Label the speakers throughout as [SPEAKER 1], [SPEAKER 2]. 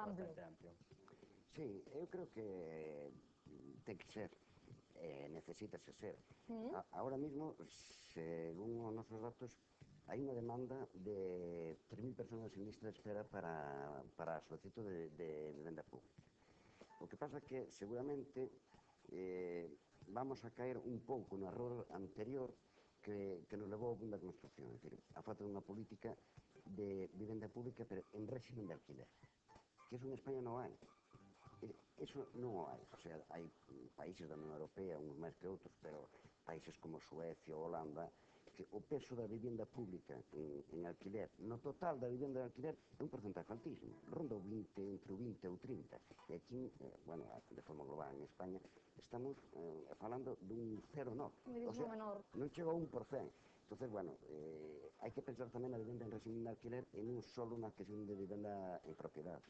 [SPEAKER 1] amplo.
[SPEAKER 2] bastante amplio.
[SPEAKER 3] Sí, eu creo que ten que ser, necesítase ser. Ahora mismo, según os nosos datos, hai unha demanda de 3.000 personas en lista de espera para a solicito de vivenda pública. O que pasa é que seguramente vamos a caer un pouco no error anterior que nos levou ao boom da construcción, é dicir, a falta dunha política de vivenda pública pero en régimen de alquiler, que eso en España non hai. Eso non o hai, o sea, hai países da Unión Europea, uns máis que outros, pero países como Suecia ou Holanda, que o peso da vivenda pública en alquiler, no total da vivenda de alquiler, é un porcentaje altísimo, ronda o 20, entre o 20 e o 30, e aquí, bueno, de forma global en España, estamos falando dun 0,9, o sea, non chega a 1%. Entonces, bueno, hai que pensar tamén na vivenda en régimen de alquiler e non só na cuestión de vivenda en propiedade.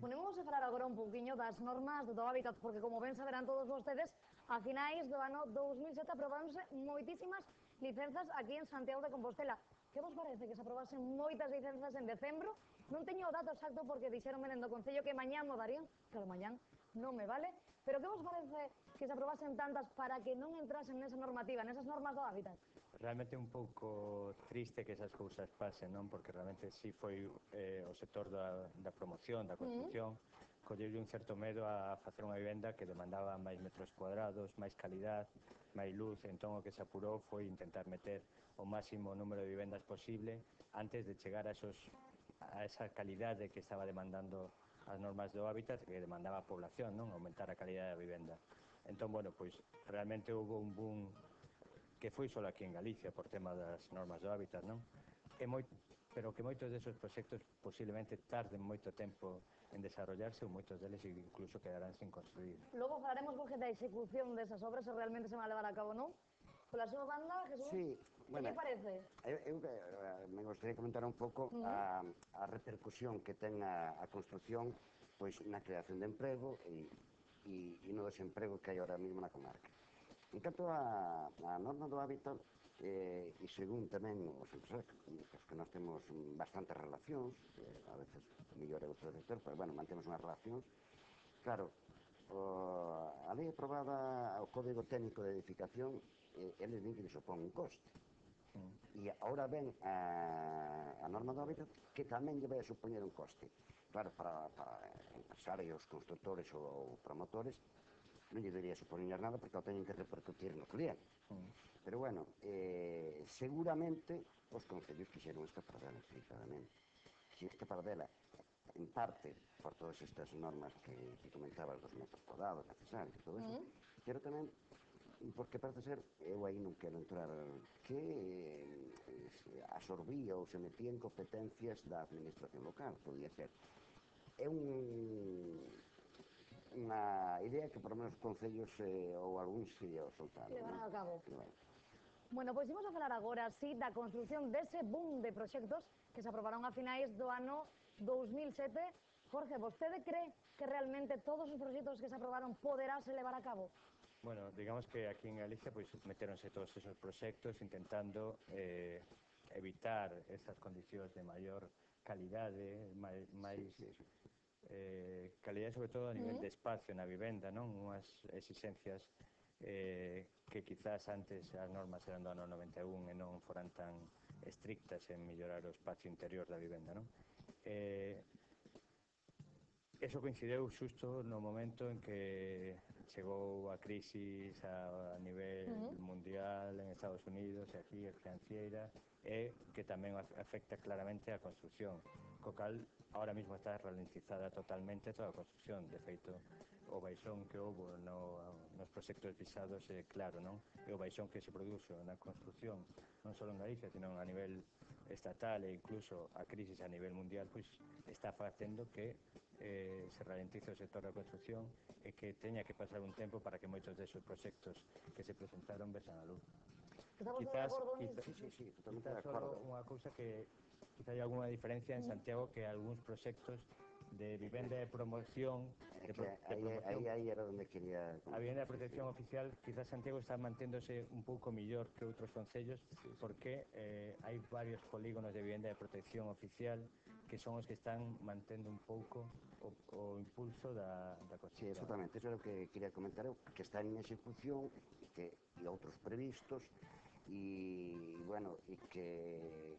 [SPEAKER 1] Bueno, vamos a falar agora un pouquiño das normas do hábitat, porque como ben saberán todos vostedes, a finais do ano 2007 aprobáronse moitísimas licenzas aquí en Santiago de Compostela. Que vos parece que se aprobasen moitas licenzas en decembro? Non teño o dato exacto porque dixeronme dentro do Concello que mañán mo darían, claro, mañán non me vale, pero que vos parece que se aprobasen tantas para que non entrasen nesa normativa, nesas normas do hábitat?
[SPEAKER 2] Realmente un pouco triste que esas cousas pasen, non? Porque realmente si foi o sector da promoción, da construcción, colleulle un certo medo a facer unha vivenda que demandaba máis metros cuadrados, máis calidad, máis luz, entón o que se apurou foi intentar meter o máximo número de vivendas posible antes de chegar a esa calidade que estaba demandando as normas do hábitat que demandaba a población, non? Aumentar a calidade da vivenda. Entón, bueno, pois realmente houve un boom que foi só aquí en Galicia por tema das normas do hábitat, non? Pero que moitos desos proxectos posiblemente tarden moito tempo en desarrollarse ou moitos deles incluso quedarán sin construir.
[SPEAKER 1] Logo falaremos porque da execución desas obras se realmente se van a levar a cabo, non? Pola súa banda, Jesús,
[SPEAKER 3] sí, bueno,
[SPEAKER 1] que parece?
[SPEAKER 3] Eu me gostaría comentar un pouco a repercusión que ten a construcción pois na creación de emprego e no desemprego que hai ahora mesmo na comarca. En canto a norma do hábitat, e según tamén os empresarios, que nós temos bastantes relacións, a veces mellor é outro sector, pero bueno, mantemos unhas relacións, claro, a lei aprobada, o Código Técnico de Edificación, eles din que lhe supón un coste. E agora ven a norma do hábitat que tamén lle vai a supoñer un coste. Claro, para empresarios, constructores ou promotores, non lle debería supoñer nada porque o teñen que repercutir no cliente. Pero bueno, seguramente os concellos quixeron escapar dela, claramente. Quixeron escapar dela, en parte, por todas estas normas que comentabas dos metros cuadrados necesarios e todo eso, pero tamén porque parece ser, eu aí non quero entrar, que absorbía ou se metía en competencias da administración local, podía ser. É unha idea que por lo menos os concellos ou algúns se lle soltaron.
[SPEAKER 1] Levarán a cabo. Bueno, pois imos a falar agora, sí, da construcción dese boom de proxectos que se aprobaron a finais do ano 2007. Jorge, vostede cree que realmente todos os proxectos que se aprobaron poderase levar a cabo?
[SPEAKER 2] Bueno, digamos que aquí en Galicia pois meteronse todos esos proxectos intentando evitar esas condicións de maior calidade, máis calidade sobre todo a nivel de espacio na vivenda, non? Unhas exixencias que quizás antes as normas eran do ano 91 e non foran tan estrictas en mellorar o espacio interior da vivenda, non? Eso coincideu xusto no momento en que chegou a crisis a nivel mundial en Estados Unidos e aquí a financiera e que tamén afecta claramente a construcción, co cal ahora mesmo está ralentizada totalmente toda a construcción. De feito, o baixón que houve nos proxectos visados é claro, non? E o baixón que se produxo na construcción non só en Galicia, sino a nivel estatal e incluso a crisis a nivel mundial, pois está facendo que se ralentice o sector da construcción e que teña que pasar un tempo para que moitos desos proxectos que se presentaron vexan a luz.
[SPEAKER 1] Estamos de acordo nisso?
[SPEAKER 3] Sí, totalmente de
[SPEAKER 2] quizás
[SPEAKER 3] acordo.
[SPEAKER 2] só unha cousa que quizá hai algunha diferencia en Santiago que algúns proxectos de vivenda de promoción
[SPEAKER 3] aí era onde quería
[SPEAKER 2] a vivenda de protección oficial, quizás Santiago está manténdose un pouco millor que outros concellos porque hai varios polígonos de vivenda de protección oficial que son os que están mantendo un pouco o o impulso da
[SPEAKER 3] Sí,
[SPEAKER 2] construcción.
[SPEAKER 3] exactamente, eso é o que quería comentar eu, que está en execución e outros previstos bueno, e que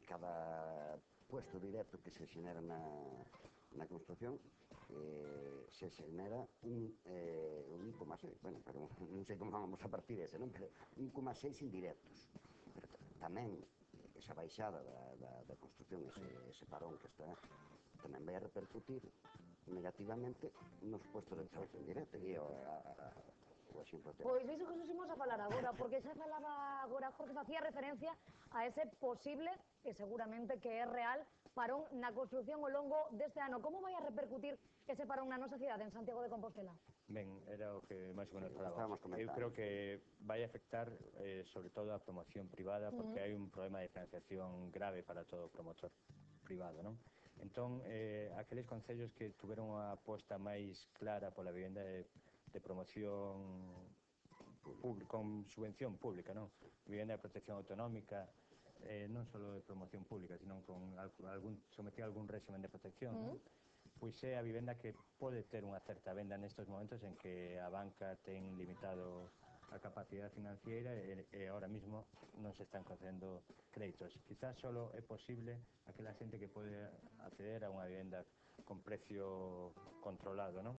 [SPEAKER 3] cada puesto directo que se xenera na construcción se xenera un 1,6, bueno, pero non sei como vamos a partir ese, non? Pero 1,6 indirectos. Pero tamén esa baixada da construcción, ese parón que está, tamén vai a repercutir negativamente nos puestos de traballo indirecto e o exemplo que
[SPEAKER 1] Pois iso que nos imos a falar agora, porque xa falaba agora Jorge, facía referencia a ese posible, que seguramente que é real, parón na construcción ao longo deste ano. Como vai a repercutir ese parón na nosa cidade, en Santiago de Compostela?
[SPEAKER 2] Ben, era o que máis ou menos falaba.
[SPEAKER 3] estábamos comentando.
[SPEAKER 2] Eu creo que vai afectar sobre todo a promoción privada, porque hai un problema de financiación grave para todo promotor privado, non? Entón, aqueles concellos que tuveron unha aposta máis clara pola vivenda de promoción con subvención pública, non? Vivenda de protección autonómica, non só de promoción pública, sino con sometido a algún régimen de protección, non? Pois é a vivenda que pode ter unha certa venda nestes momentos en que a banca ten limitado a capacidade financiera e ahora mismo non se están concedendo créditos. Quizás solo é posible aquela xente que pode acceder a unha vivenda con precio controlado, non?